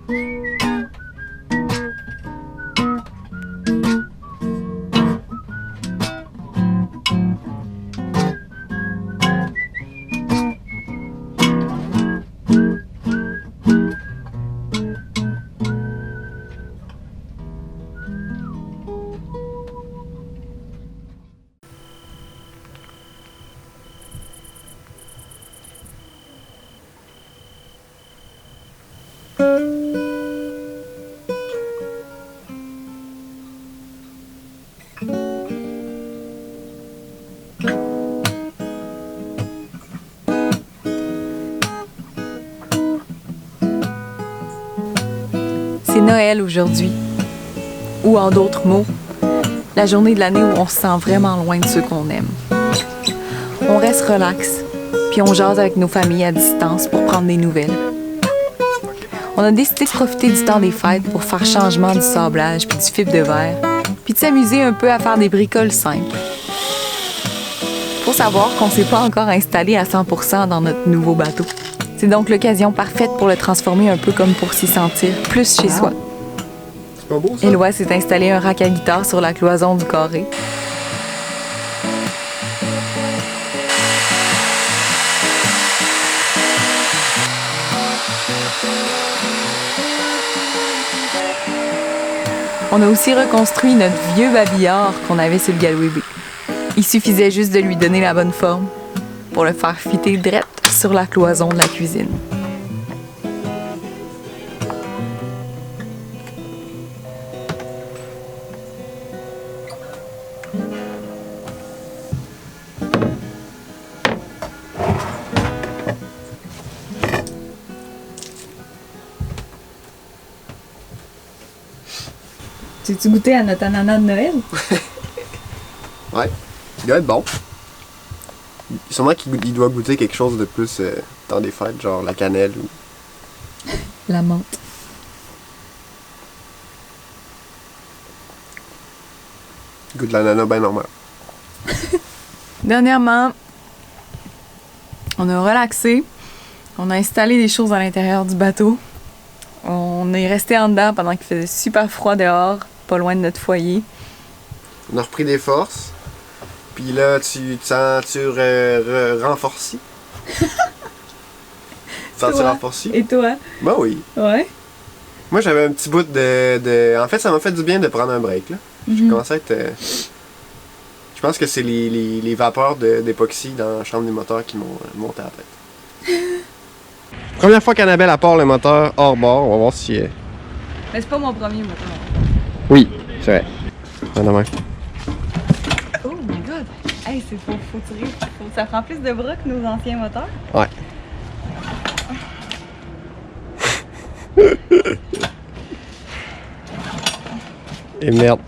C'est Noël aujourd'hui. Ou en d'autres mots, la journée de l'année où on se sent vraiment loin de ceux qu'on aime. On reste relax, puis on jase avec nos familles à distance pour prendre des nouvelles. On a décidé de profiter du temps des fêtes pour faire changement du sablage puis du fibre de verre, puis de s'amuser un peu à faire des bricoles simples. Faut savoir qu'on s'est pas encore installé à 100% dans notre nouveau bateau. C'est donc l'occasion parfaite pour le transformer un peu comme pour s'y sentir plus chez soi. C'est pas beau, ça? Éloi s'est installé un rack à guitare sur la cloison du carré. On a aussi reconstruit notre vieux babillard qu'on avait sur le Galway Bay. Il suffisait juste de lui donner la bonne forme pour le faire fitter drette sur la cloison de la cuisine. Tu as-tu goûté à notre ananas de Noël? Ouais, il doit être bon. Sûrement qu'il doit goûter quelque chose de plus dans des fêtes, genre la cannelle ou... La menthe. Il goûte de l'ananas bien normal. Dernièrement, on a relaxé. On a installé des choses à l'intérieur du bateau. On est resté en dedans pendant qu'il faisait super froid dehors, pas loin de notre foyer. On a repris des forces. Puis là, tu te sens-tu renforci? Tu te sens-tu renforci? Et toi? Ben oui. Ouais. Moi, j'avais un petit bout de... En fait, ça m'a fait du bien de prendre un break, là. J'ai commencé à être... Je pense que c'est les vapeurs d'époxy dans la chambre des moteurs qui m'ont monté à la tête. Première fois qu'Annabelle apporte le moteur hors bord, on va voir si... Mais c'est pas mon premier moteur. Oui, c'est vrai. Vraiment. Oh my god! Hey, faut tirer. Ça prend plus de bras que nos anciens moteurs. Ouais. Et merde.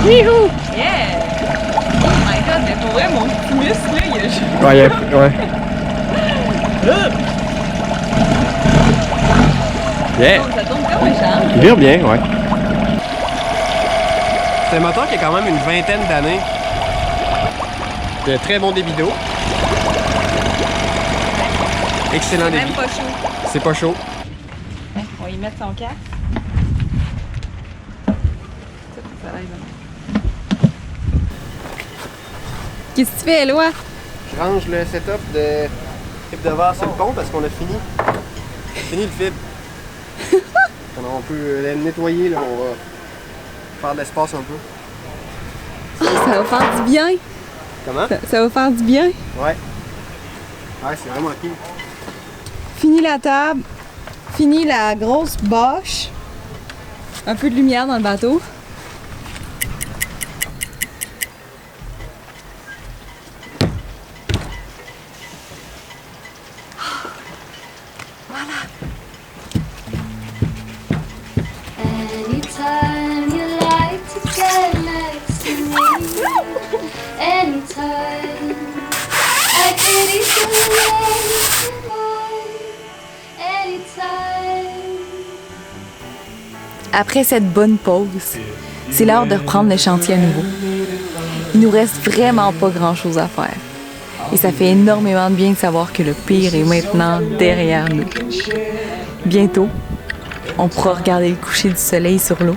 Youhou! Yeah! Oh my god, mais pour vrai, mon petit muscle, là, il a juste... Ouais. Yeah! Ça tourne comme un charme. Il vire bien, ouais. C'est un moteur qui a quand même une vingtaine d'années. De très bon débit d'eau. Excellent C'est débit. même pas chaud. C'est pas chaud. On va y mettre son casque. Ça va être Qu'est-ce que tu fais, Éloi? Je range le setup de fibre de verre sur le pont parce qu'on a fini. Fini le fibre. On peut le nettoyer, là, on va faire de l'espace un peu. Oh, ça va faire du bien. Comment? Ça va faire du bien. Ouais. Ouais, c'est vraiment cool. Fini la table. Fini la grosse bâche. Un peu de lumière dans le bateau. Anytime you like to get next to me, anytime I could easily make you mine, anytime. Après cette bonne pause, c'est l'heure de reprendre le chantier à nouveau. Il nous reste vraiment pas grand-chose à faire. Et ça fait énormément de bien de savoir que le pire est maintenant derrière nous. Bientôt, on pourra regarder le coucher du soleil sur l'eau,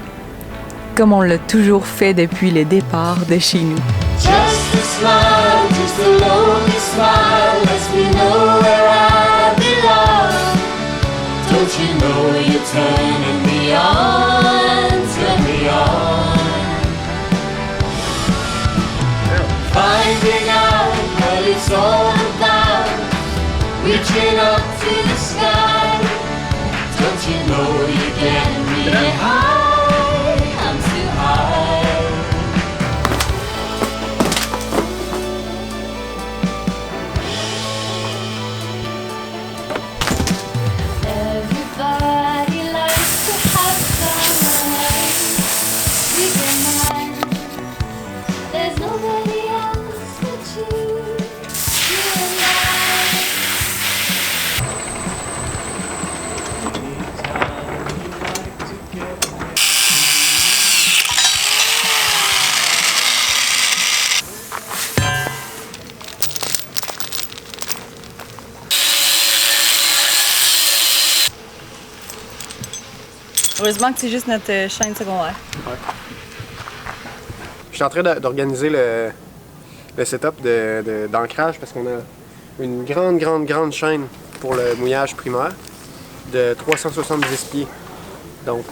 comme on l'a toujours fait depuis le départ de chez nous. Just a smile, just a lonely smile lets me know where I belong. Don't you know you're turning me on, turn me on. Finding out what it's all about, reaching up to the sky. Don't you know you're getting me high, I'm too high. Everybody likes to have fun. We can mind. There's nobody else but you and I. Heureusement que c'est juste notre chaîne secondaire. Je suis en train d'organiser le setup d'ancrage parce qu'on a une grande chaîne pour le mouillage primaire de 370 pieds. Donc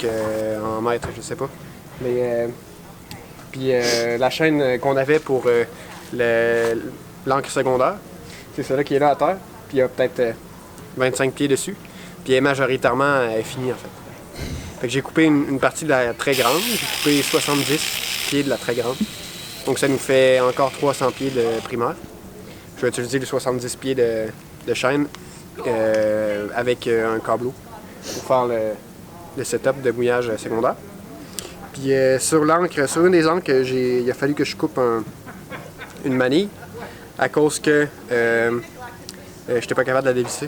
en mètres, je sais pas. Mais puis la chaîne qu'on avait pour l'ancre secondaire, c'est celle-là qui est là à terre. Puis il y a peut-être 25 pieds dessus. Puis elle est majoritairement finie en fait. Fait que j'ai coupé une partie de la très grande, j'ai coupé 70 pieds de la très grande. Donc ça nous fait encore 300 pieds de primaire. Je vais utiliser les 70 pieds de chaîne avec un câbleau pour faire le setup de mouillage secondaire. Puis sur une des ancres, il a fallu que je coupe une manille à cause que j'étais pas capable de la dévisser.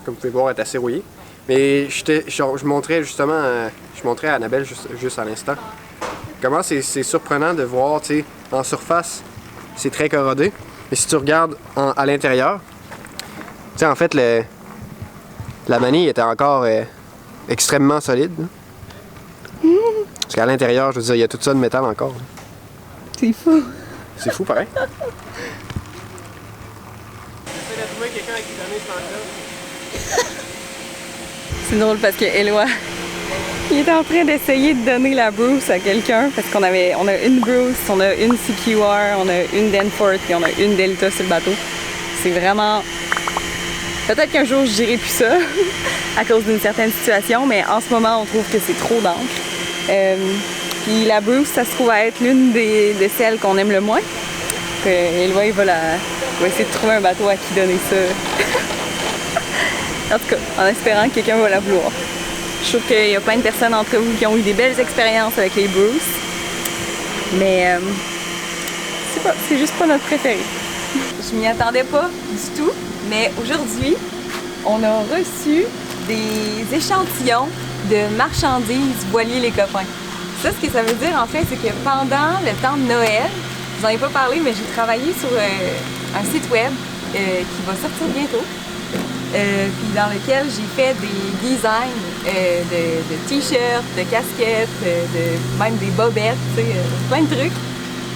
Comme vous pouvez voir, elle est assez rouillée. Mais je montrais à Annabelle juste à l'instant comment c'est surprenant de voir, tu sais, en surface, c'est très corrodé. Mais si tu regardes à l'intérieur, tu sais, en fait, la manille était encore extrêmement solide. Parce qu'à l'intérieur, je veux dire, il y a tout ça de métal encore. C'est fou. C'est fou, pareil. J'essaie de trouver quelqu'un à qui donner ce manque-là. C'est drôle parce que Éloi, il était en train d'essayer de donner la Bruce à quelqu'un parce on a une Bruce, on a une CQR, on a une Danforth et on a une Delta sur le bateau. C'est vraiment... Peut-être qu'un jour je dirai plus ça à cause d'une certaine situation, mais en ce moment on trouve que c'est trop d'encre. Puis la Bruce, ça se trouve à être l'une de celles qu'on aime le moins. Éloi, il va essayer de trouver un bateau à qui donner ça. En tout cas, en espérant que quelqu'un va la vouloir. Je trouve qu'il y a plein de personnes entre vous qui ont eu des belles expériences avec les Bruce. Mais c'est juste pas notre préféré. Je m'y attendais pas du tout, mais aujourd'hui, on a reçu des échantillons de marchandises voilier les copains. Ça, ce que ça veut dire en fait, c'est que pendant le temps de Noël, je vous en ai pas parlé, mais j'ai travaillé sur un site web qui va sortir bientôt. Puis dans lequel j'ai fait des designs de t-shirts, de casquettes, même des bobettes, plein de trucs.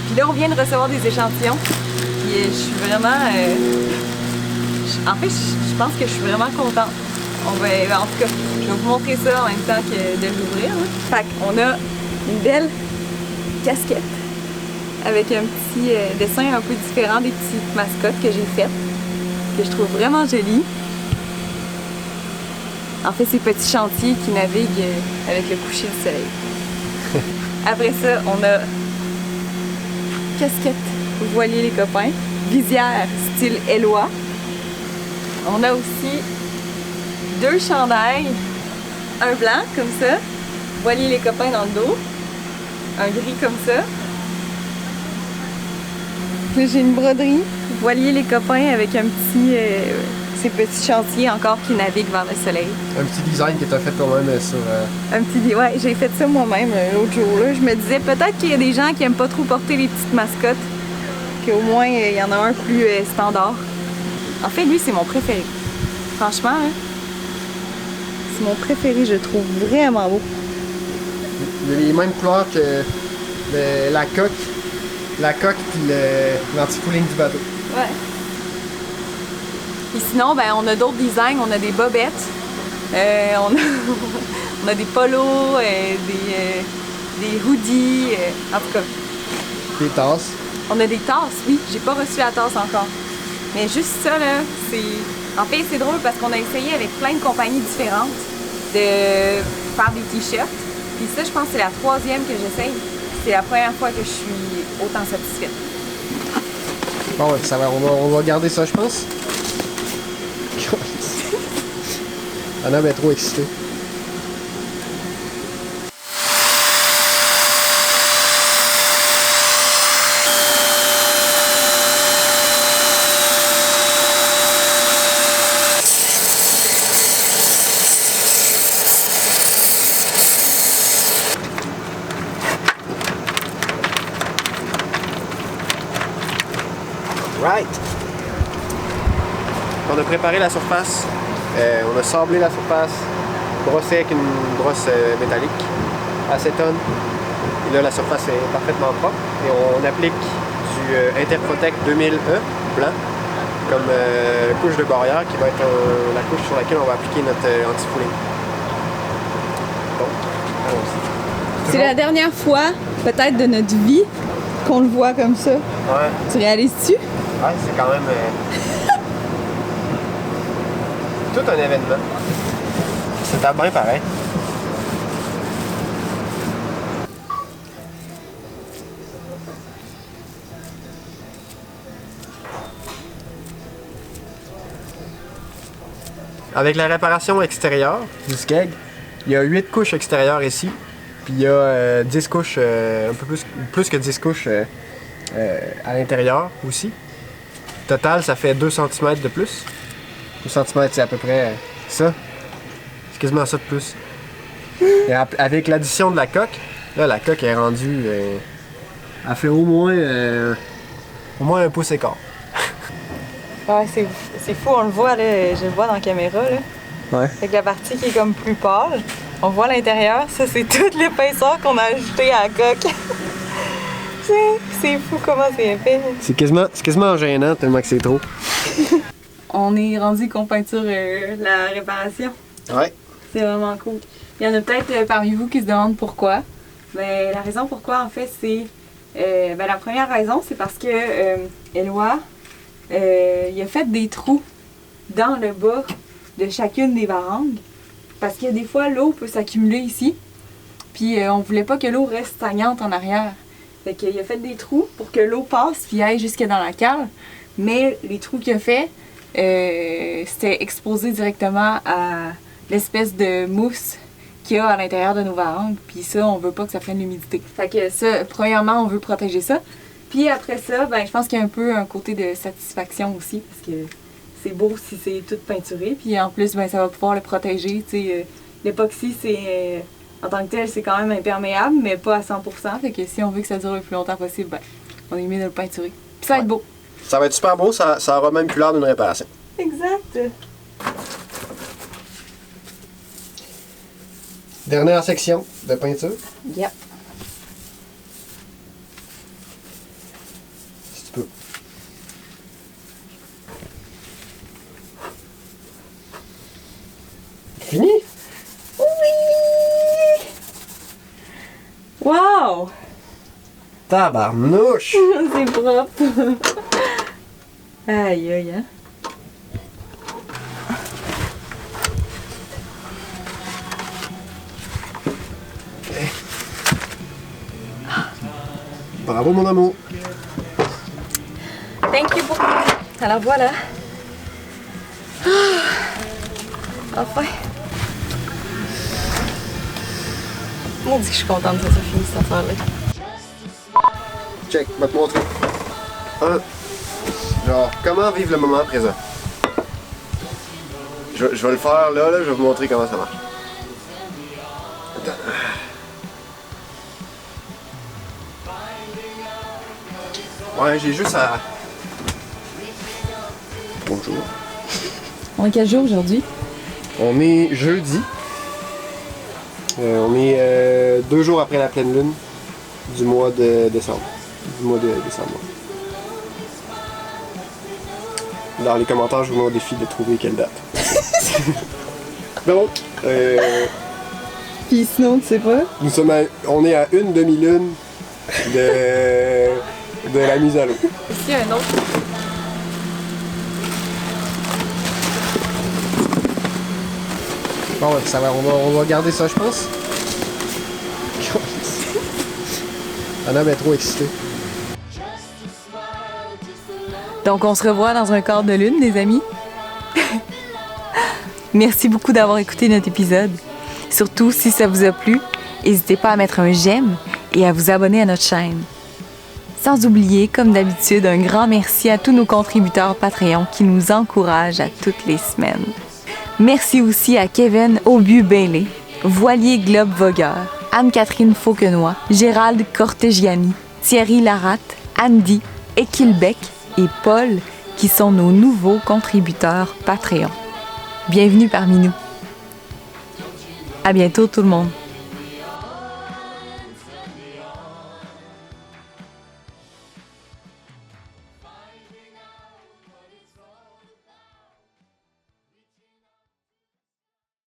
Puis là, on vient de recevoir des échantillons. Puis je suis vraiment... en fait, je pense que je suis vraiment contente. En tout cas, je vais vous montrer ça en même temps que de l'ouvrir. Fait qu'on a une belle casquette avec un petit dessin un peu différent des petites mascottes que j'ai faites, que je trouve vraiment jolies. En fait, ces petits chantiers qui naviguent avec le coucher du soleil. Après ça, on a casquette voilier les copains, visière style Éloi. On a aussi 2 chandails, un blanc comme ça, voilier les copains dans le dos, un gris comme ça. Là, j'ai une broderie, voilier les copains avec un petit... ces petits chantiers encore qui naviguent vers le soleil. Un petit design que tu as fait toi-même sur... Ouais, j'ai fait ça moi-même l'autre jour. Là. Je me disais peut-être qu'il y a des gens qui aiment pas trop porter les petites mascottes. qu'au moins il y en a un plus standard. En fait, lui, c'est mon préféré. Franchement, hein, c'est mon préféré, je le trouve vraiment beau. Il a les mêmes couleurs que la coque puis l'anti-fouling du bateau. Ouais. Et sinon, ben, on a d'autres designs, on a des bobettes, on a des polos, des hoodies, en tout cas. Des tasses. On a des tasses, oui, j'ai pas reçu la tasse encore. Mais juste ça, là, c'est... En fait, c'est drôle parce qu'on a essayé avec plein de compagnies différentes de faire des t-shirts. Puis ça, je pense que c'est la 3e que j'essaye. C'est la première fois que je suis autant satisfaite. Bon, ouais, ça va, on va garder ça, je pense. Anna est trop excitée. Right. On a préparé la surface, on a sablé la surface, brossé avec une brosse métallique, acétone. Et là, la surface est parfaitement propre. Et on applique du Interprotect 2000E blanc comme couche de barrière qui va être la couche sur laquelle on va appliquer notre anti-fouling. Bon, allons-y. C'est la dernière fois, peut-être, de notre vie qu'on le voit comme ça. Ouais. Tu réalises-tu? Ouais, c'est quand même tout un événement. C'est à bien pareil. Avec la réparation extérieure du skeg, il y a 8 couches extérieures ici, puis il y a 10 couches, un peu plus que 10 couches à l'intérieur aussi. Total, ça fait 2 cm de plus. 2 cm, c'est à peu près ça. C'est quasiment ça de plus. Et avec l'addition de la coque, là, la coque est rendue... elle fait au moins 1 pouce et quart. Ouais, c'est fou, on le voit, là, je le vois dans la caméra. Là. Ouais. Avec la partie qui est comme plus pâle, on voit l'intérieur. Ça, c'est toute l'épaisseur qu'on a ajoutée à la coque. C'est fou comment c'est épais. C'est quasiment gênant tellement que c'est trop. On est rendu qu'on peinture la réparation. Ouais. C'est vraiment cool. Il y en a peut-être parmi vous qui se demandent pourquoi. Mais la raison pourquoi, en fait, c'est... la première raison, c'est parce que Éloi, il a fait des trous dans le bas de chacune des varangues. Parce que des fois, l'eau peut s'accumuler ici. Puis on voulait pas que l'eau reste stagnante en arrière. Fait qu'il a fait des trous pour que l'eau passe puis aille jusque dans la cale. Mais les trous qu'il a fait, c'était exposé directement à l'espèce de mousse qu'il y a à l'intérieur de nos varangues. Puis ça, on veut pas que ça prenne l'humidité. Fait que ça, premièrement, on veut protéger ça. Puis après ça, ben, je pense qu'il y a un peu un côté de satisfaction aussi parce que c'est beau si c'est tout peinturé. Puis en plus, ben, ça va pouvoir le protéger. L'époxy, c'est... en tant que tel, c'est quand même imperméable, mais pas à 100%. Fait que si on veut que ça dure le plus longtemps possible, ben, on est mieux de le peinturer. Puis ça va être beau. Ça va être super beau, ça aura même plus l'air d'une réparation. Exact. Dernière section de peinture. Yep. Si tu peux. Fini? Oui! Wow! Tabarnouche! C'est propre. Aïe, aïe, hein? Bravo mon amour! Thank you beaucoup. Alors voilà. Enfin. Mon Dieu, je suis contente que ça soit fini cette affaire-là. Check, va te montrer. Genre, comment vivre le moment présent? Je vais le faire là, je vais vous montrer comment ça marche. Attends. Ouais, j'ai juste à... Bonjour. On est quel jour aujourd'hui? On est jeudi. On est 2 jours après la pleine lune du mois de décembre. Dans les commentaires, je vous mets au défi de trouver quelle date. Donc, Puis sinon, tu sais pas? on est à une demi-lune de la mise à l'eau. Ici, il y a un autre. Bon, ouais, ça va, on va garder ça, je pense. Anna est trop excitée. Donc, on se revoit dans un quart de lune, les amis. Merci beaucoup d'avoir écouté notre épisode. Surtout, si ça vous a plu, n'hésitez pas à mettre un j'aime et à vous abonner à notre chaîne. Sans oublier, comme d'habitude, un grand merci à tous nos contributeurs Patreon qui nous encouragent à toutes les semaines. Merci aussi à Kevin Aubu-Bailey, Voilier Globe Vogueur, Anne-Catherine Fauquenois, Gérald Cortegiani, Thierry Laratte, Andy, Ekilbeck et Paul qui sont nos nouveaux contributeurs Patreon. Bienvenue parmi nous. À bientôt tout le monde.